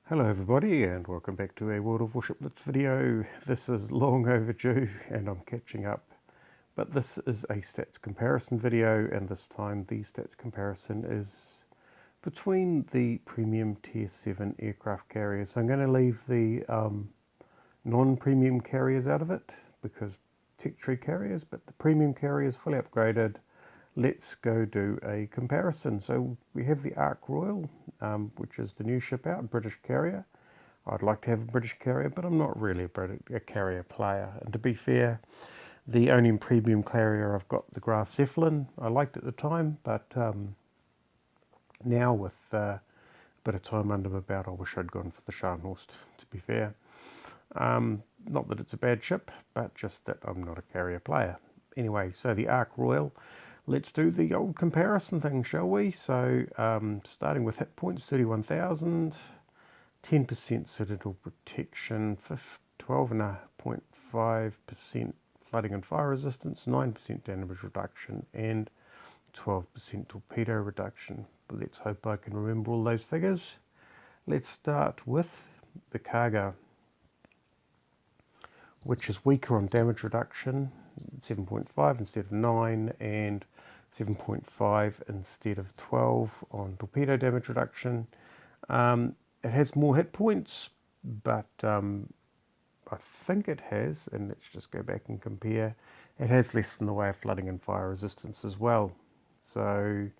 Hello everybody and welcome back to a World of Warship Blitz video. This is long overdue and I'm catching up, but this is a stats comparison video, and this time the stats comparison is between the premium tier 7 aircraft carriers. I'm going to leave the non-premium carriers out of it because tech tree carriers, but the premium carriers fully upgraded. Let's go do a comparison. So we have the Ark Royal, which is the new ship out, British carrier. I'd like to have a British carrier, but I'm not really a carrier player. And to be fair, the only premium carrier I've got, the Graf Zeppelin. I liked it at the time, but now with a bit of time under my belt, I wish I'd gone for the Scharnhorst, to be fair. Not that it's a bad ship, but just that I'm not a carrier player. Anyway, so the Ark Royal. Let's do the old comparison thing, shall we? So, starting with hit points, 31,000, 10% citadel protection, 12.5% flooding and fire resistance, 9% damage reduction, and 12% torpedo reduction. But let's hope I can remember all those figures. Let's start with the cargo, which is weaker on damage reduction, 7.5 instead of 9, and 7.5 instead of 12 on torpedo damage reduction. It has more hit points, but I think it has, and let's just go back and compare, it has less in the way of flooding and fire resistance as well. So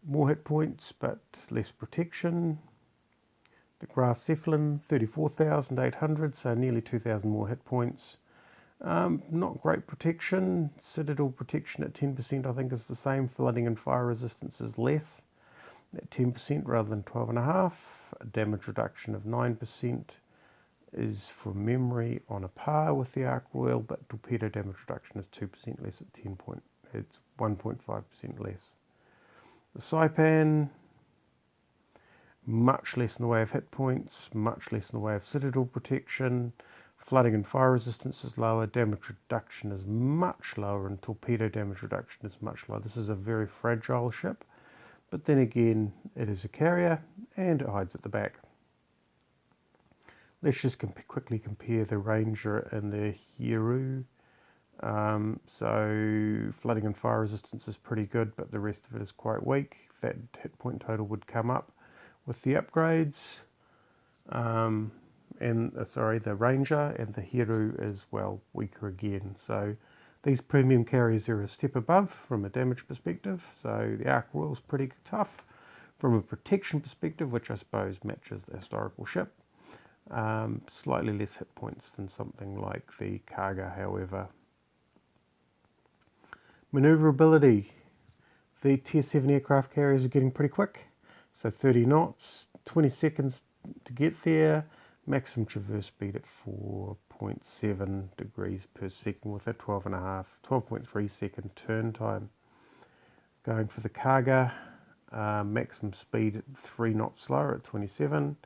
more hit points, but less protection. The Graf Zeppelin, 34,800, so nearly 2,000 more hit points. Not great protection. Citadel protection at 10% I think is the same. Flooding and fire resistance is less at 10% rather than 12.5. Damage reduction of 9% is from memory on a par with the Ark Royal, but torpedo damage reduction is 2% less at 10 point. It's 1.5% less. The Saipan, much less in the way of hit points, much less in the way of citadel protection. Flooding and fire resistance is lower, damage reduction is much lower, and torpedo damage reduction is much lower. This is a very fragile ship, but then again, it is a carrier and it hides at the back. Let's just quickly compare the Ranger and the Hero. So flooding and fire resistance is pretty good, but the rest of it is quite weak. That hit point total would come up with the upgrades. The Ranger and the Hero is, well, weaker again. So these premium carriers are a step above from a damage perspective. So the Ark Royal is pretty tough from a protection perspective, which I suppose matches the historical ship. Slightly less hit points than something like the Cargo, however. Maneuverability. The Tier 7 aircraft carriers are getting pretty quick. So 30 knots, 20 seconds to get there. Maximum traverse speed at 4.7 degrees per second with a 12.3 second turn time. Going for the Cargo, maximum speed at 3 knots slower at 27.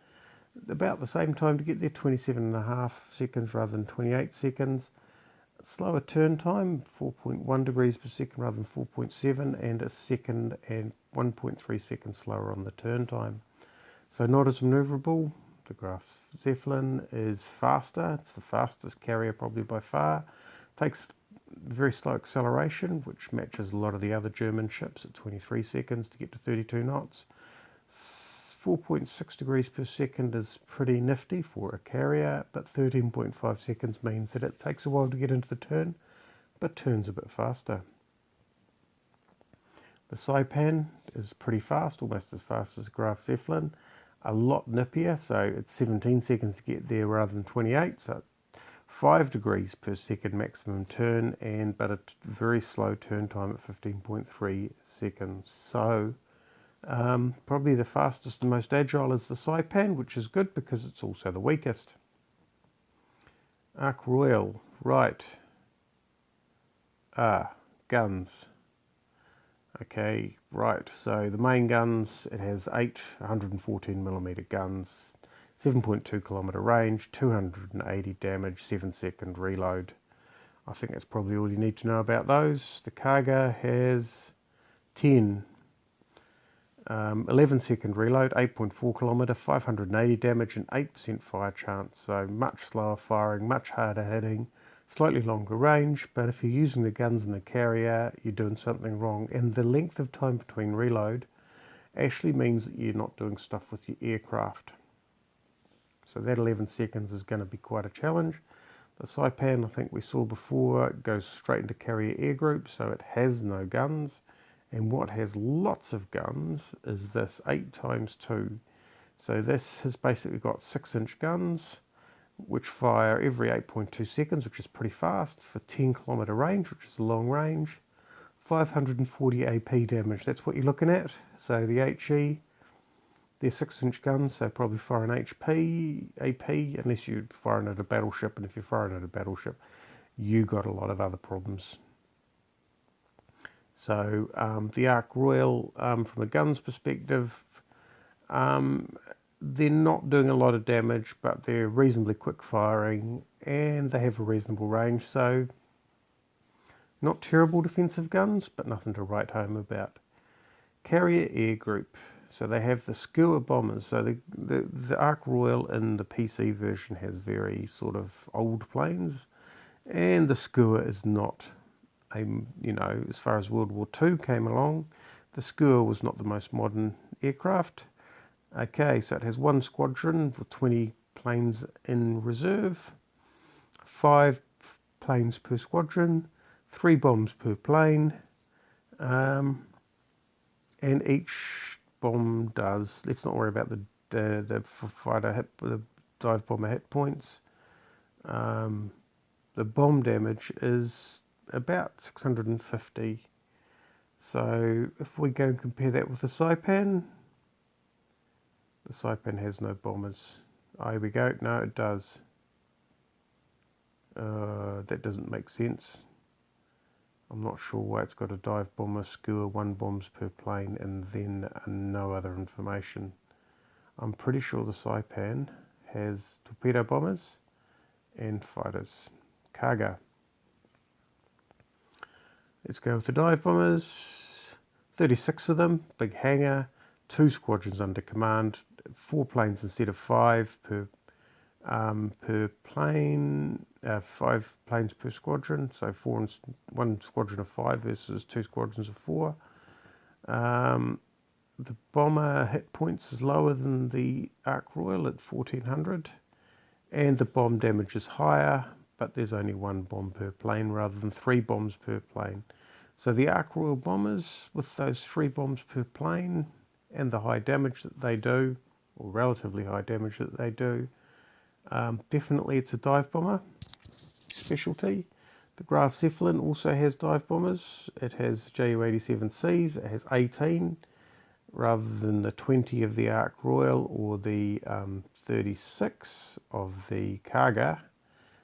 About the same time to get there, 27.5 seconds rather than 28 seconds. Slower turn time, 4.1 degrees per second rather than 4.7, and a second and 1.3 seconds slower on the turn time. So not as maneuverable. The Graf Zeppelin is faster. It's the fastest carrier probably by far. Takes very slow acceleration, which matches a lot of the other German ships at 23 seconds to get to 32 knots. 4.6 degrees per second is pretty nifty for a carrier, but 13.5 seconds means that it takes a while to get into the turn, but turns a bit faster. The Saipan is pretty fast, almost as fast as the Graf Zeppelin. A lot nippier, so it's 17 seconds to get there rather than 28, so 5 degrees per second maximum turn, but a very slow turn time at 15.3 seconds. So probably the fastest and most agile is the Saipan, which is good because it's also the weakest. Ark Royal, right. Guns. Okay, right, so the main guns, it has 8 114mm guns, 7.2 kilometre range, 280 damage, 7 second reload. I think that's probably all you need to know about those. The Cargo has 10 11-second reload, 8.4 kilometre, 580 damage and 8% fire chance. So much slower firing, much harder hitting, slightly longer range, but if you're using the guns in the carrier, you're doing something wrong. And the length of time between reload actually means that you're not doing stuff with your aircraft. So that 11 seconds is going to be quite a challenge. The Saipan, I think we saw before, goes straight into carrier air group, so it has no guns. And what has lots of guns is this 8x2. So this has basically got 6-inch guns, which fire every 8.2 seconds, which is pretty fast, for 10 kilometre range, which is a long range. 540 AP damage, that's what you're looking at. So the HE, they're 6-inch guns, so probably fire an AP, unless you're firing at a battleship, and if you're firing at a battleship, you got a lot of other problems. So the Ark Royal, from a guns perspective, they're not doing a lot of damage, but they're reasonably quick firing, and they have a reasonable range, so not terrible defensive guns, but nothing to write home about. Carrier air group. So they have the Skua bombers. So the Ark Royal in the PC version has very sort of old planes, and the Skua is not a, you know, as far as World War II came along, the Skua was not the most modern aircraft. Okay, so it has one squadron with 20 planes in reserve, 5 planes per squadron, 3 bombs per plane, and each bomb does, let's not worry about the fighter hit, the dive bomber hit points. The bomb damage is about 650. So if we go and compare that with the Saipan has no bombers. Oh, here we go. No, it does. That doesn't make sense. I'm not sure why it's got a dive bomber, Skua, 1 bombs per plane, and then no other information. I'm pretty sure the Saipan has torpedo bombers and fighters. Cargo. Let's go with the dive bombers. 36 of them, big hangar, 2 squadrons under command, 4 planes instead of 5 per plane, 5 planes per squadron, so 1 squadron of 5 versus 2 squadrons of 4. The bomber hit points is lower than the Ark Royal at 1400, and the bomb damage is higher, but there's only 1 bomb per plane rather than 3 bombs per plane. So the Ark Royal bombers, with those 3 bombs per plane and the high damage that they do, or relatively high damage that they do, definitely it's a dive bomber specialty. The Graf Zeppelin also has dive bombers. It has Ju-87Cs. It has 18 rather than the 20 of the Ark Royal or the 36 of the Kaga.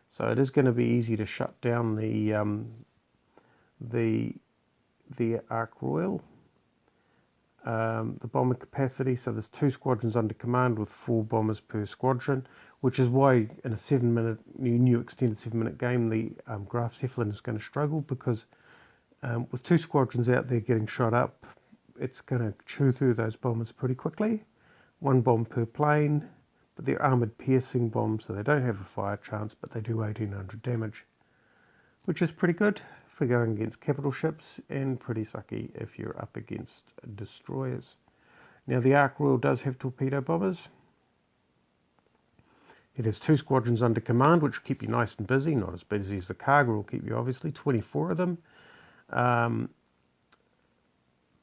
So it is going to be easy to shut down the Ark Royal. The bomber capacity, so there's 2 squadrons under command with 4 bombers per squadron, which is why in a 7-minute new extended 7-minute game the Graf Zeppelin is going to struggle, because with 2 squadrons out there getting shot up, it's going to chew through those bombers pretty quickly. 1 bomb per plane, but they're armoured piercing bombs, so they don't have a fire chance, but they do 1800 damage, which is pretty good for going against capital ships, and pretty sucky if you're up against destroyers. Now the Ark Royal does have torpedo bombers. It has 2 squadrons under command, which will keep you nice and busy, not as busy as the cargo will keep you obviously, 24 of them.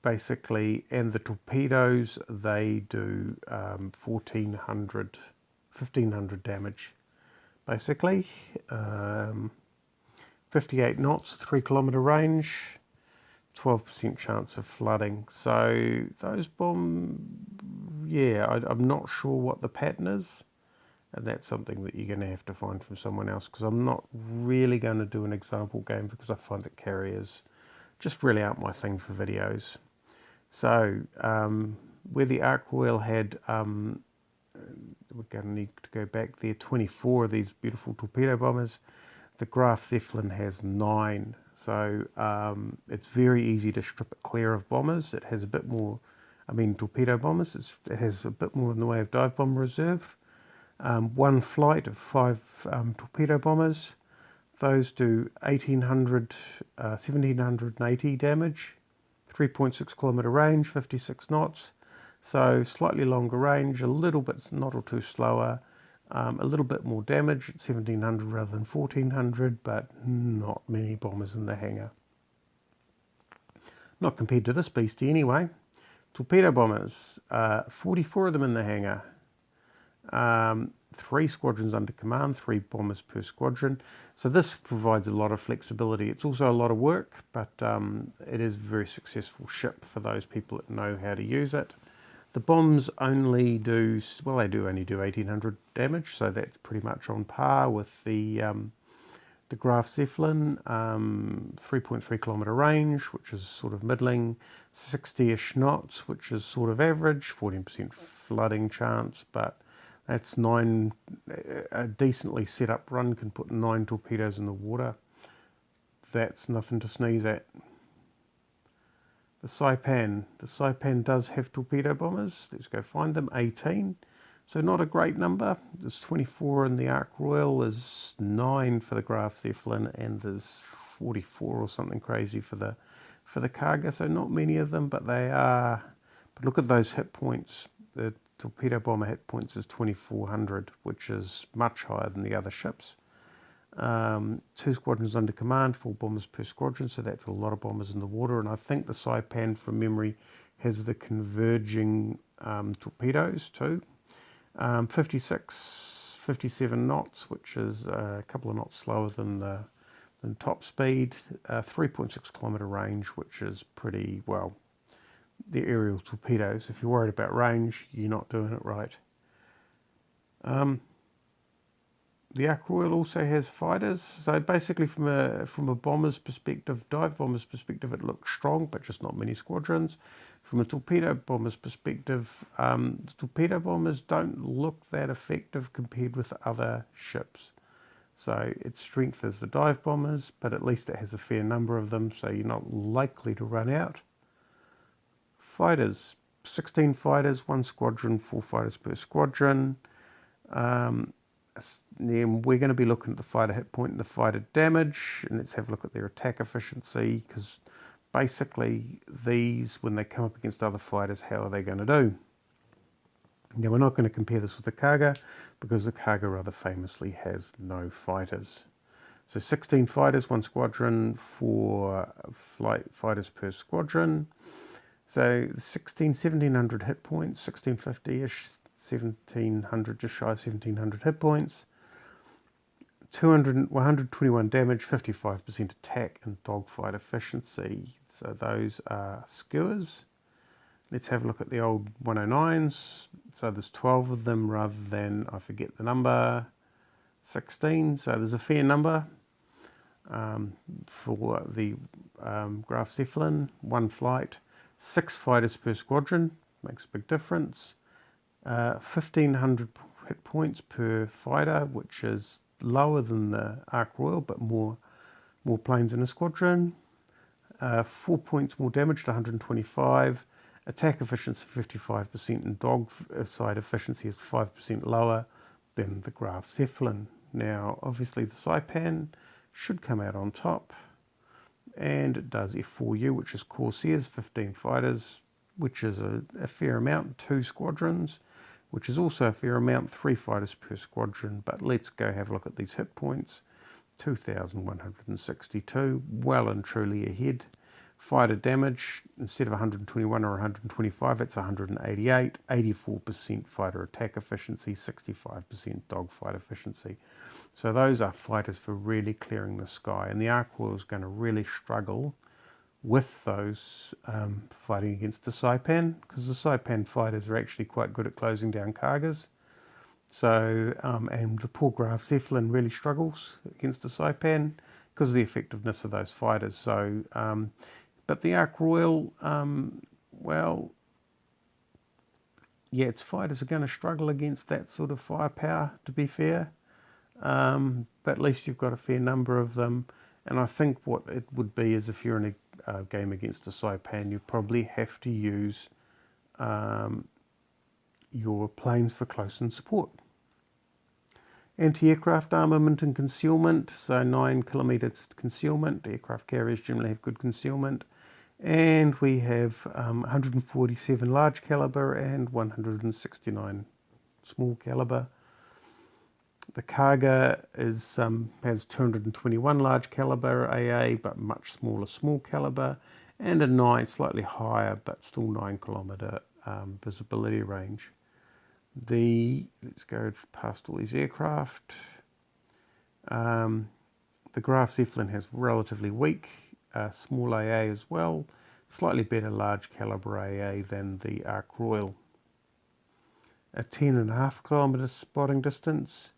Basically, and the torpedoes, they do 1500 damage, basically. 58 knots, 3 kilometre range, 12% chance of flooding. So those bombs, yeah, I'm not sure what the pattern is, and that's something that you're going to have to find from someone else, because I'm not really going to do an example game, because I find that carriers just really aren't my thing for videos. So where the Ark Royal had, we're going to need to go back there, 24 of these beautiful torpedo bombers. The Graf Zeppelin has 9, so it's very easy to strip it clear of bombers. It has a bit more torpedo bombers. It has a bit more in the way of dive bomber reserve. One flight of 5 torpedo bombers. Those do 1780 damage, 3.6 kilometer range, 56 knots. So slightly longer range, a little bit knot or two slower, a little bit more damage at 1700 rather than 1400, but not many bombers in the hangar. Not compared to this beastie anyway. Torpedo bombers, 44 of them in the hangar. 3 squadrons under command, 3 bombers per squadron. So this provides a lot of flexibility. It's also a lot of work, but it is a very successful ship for those people that know how to use it. The bombs only do, well, they do only do 1800 damage, so that's pretty much on par with the Graf Zeppelin. 3.3 kilometer range, which is sort of middling, 60-ish knots, which is sort of average, 14% flooding chance, but that's 9, a decently set up run can put 9 torpedoes in the water. That's nothing to sneeze at. The Saipan does have torpedo bombers. Let's go find them. 18. So not a great number. There's 24 in the Ark Royal. There's 9 for the Graf Zeppelin, and there's 44 or something crazy for the Kaga. So not many of them, but they are. But look at those hit points. The torpedo bomber hit points is 2400, which is much higher than the other ships. 2 squadrons under command, 4 bombers per squadron, so that's a lot of bombers in the water. And I think the Saipan, from memory, has the converging torpedoes too. 57 knots, which is a couple of knots slower than top speed. 3.6 kilometer range, which is pretty well. The aerial torpedoes. If you're worried about range, you're not doing it right. The Ark Royal also has fighters, so basically from a bomber's perspective, dive bomber's perspective, it looks strong, but just not many squadrons. From a torpedo bomber's perspective, the torpedo bombers don't look that effective compared with other ships. So its strength is the dive bombers, but at least it has a fair number of them, so you're not likely to run out. Fighters, 16 fighters, 1 squadron, 4 fighters per squadron. Then we're going to be looking at the fighter hit point and the fighter damage, and let's have a look at their attack efficiency, because basically these, when they come up against other fighters, how are they going to do? Now we're not going to compare this with the Kaga, because the Kaga rather famously has no fighters. So 16 fighters, 1 squadron, 4 fighters per squadron. So 1700 hit points, 1650-ish, 1700, just shy of 1700 hit points, 121 damage, 55% attack and dogfight efficiency. So those are skewers. Let's have a look at the old 109s. So there's 12 of them rather than, I forget the number, 16. So there's a fair number for the Graf Zeppelin. 1 flight, 6 fighters per squadron, makes a big difference. 1500 hit points per fighter, which is lower than the Ark Royal, but more planes in a squadron. 4 points more damage to 125. Attack efficiency 55%, and dog side efficiency is 5% lower than the Graf Zeppelin. Now, obviously, the Saipan should come out on top, and it does F4U, which is Corsairs, 15 fighters, which is a fair amount, 2 squadrons, which is also a fair amount, 3 fighters per squadron. But let's go have a look at these hit points. 2,162, well and truly ahead. Fighter damage, instead of 121 or 125, it's 188, 84% fighter attack efficiency, 65% dogfight efficiency. So those are fighters for really clearing the sky, and the Ark Royal is going to really struggle with those fighting against the Saipan, because the Saipan fighters are actually quite good at closing down Kagas. So, and the poor Graf Zeppelin really struggles against the Saipan because of the effectiveness of those fighters. So, but the Ark Royal, well, yeah, its fighters are going to struggle against that sort of firepower, to be fair. But at least you've got a fair number of them. And I think what it would be is, if you're in a game against a Saipan, you probably have to use your planes for close-in support. Anti-aircraft armament and concealment, so 9 kilometres concealment. Aircraft carriers generally have good concealment. And we have 147 large caliber and 169 small caliber. The Kaga has 221 large caliber AA, but much smaller small caliber, and a 9, slightly higher, but still 9 kilometre visibility range. Let's go past all these aircraft. The Graf Zeppelin has relatively weak small AA as well, slightly better large caliber AA than the Ark Royal. A 10.5 kilometre spotting distance,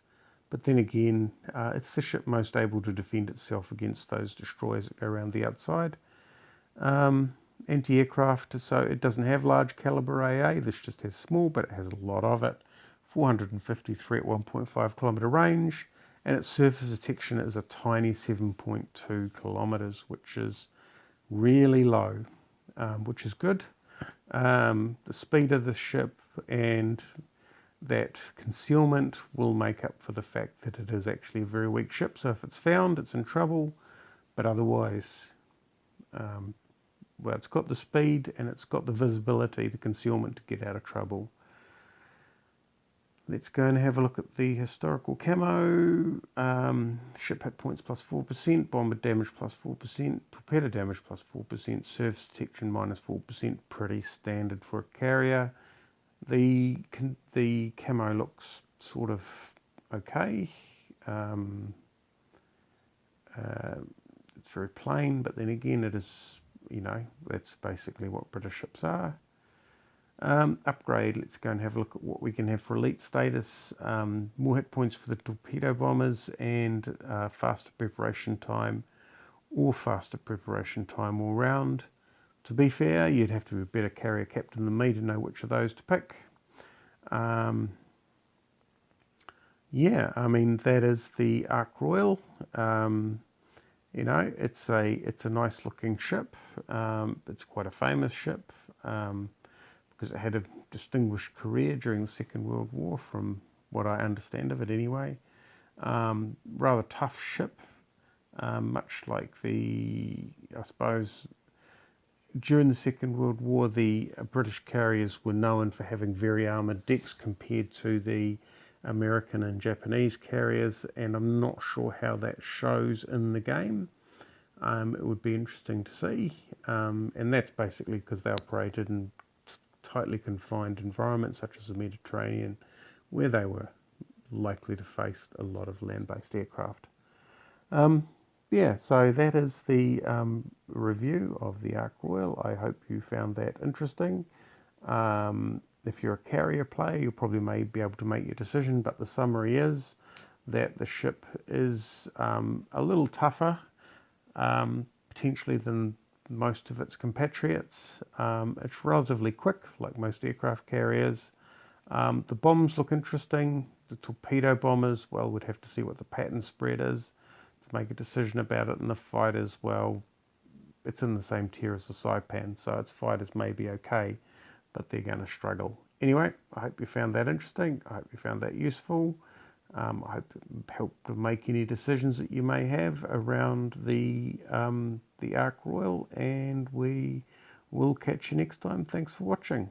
but then again, it's the ship most able to defend itself against those destroyers that go around the outside. Anti-aircraft, so it doesn't have large caliber AA, this just has small, but it has a lot of it. 453 at 1.5 kilometre range, and its surface detection is a tiny 7.2 kilometres, which is really low, which is good. The speed of the ship and that concealment will make up for the fact that it is actually a very weak ship, so if it's found, it's in trouble, but otherwise, well, it's got the speed and it's got the visibility, the concealment to get out of trouble. Let's go and have a look at the historical camo. Ship hit points plus 4%, bomber damage plus 4%, torpedo damage plus 4%, surface detection minus 4%, pretty standard for a carrier. The camo looks sort of okay. It's very plain, but then again it is, that's basically what British ships are. Upgrade, let's go and have a look at what we can have for elite status. More hit points for the torpedo bombers and faster preparation time or faster preparation time all round. To be fair, you'd have to be a better carrier captain than me to know which of those to pick. Yeah, I mean, that is the Ark Royal. It's a nice looking ship. It's quite a famous ship. Because it had a distinguished career during the Second World War, from what I understand of it anyway. Rather tough ship, much like I suppose, during the Second World War, the British carriers were known for having very armoured decks compared to the American and Japanese carriers, and I'm not sure how that shows in the game. It would be interesting to see, and that's basically because they operated in tightly confined environments such as the Mediterranean, where they were likely to face a lot of land-based aircraft. Yeah, so that is the review of the Ark Royal. I hope you found that interesting. If you're a carrier player, you probably may be able to make your decision, but the summary is that the ship is a little tougher, potentially, than most of its compatriots. It's relatively quick, like most aircraft carriers. The bombs look interesting. The torpedo bombers, well, we'd have to see what the pattern spread is to make a decision about it. And the fighters, well, it's in the same tier as the Saipan, so its fighters may be okay, but they're going to struggle. Anyway, I hope you found that interesting. I hope you found that useful. I hope it helped to make any decisions that you may have around the Ark Royal, and we will catch you next time. Thanks for watching.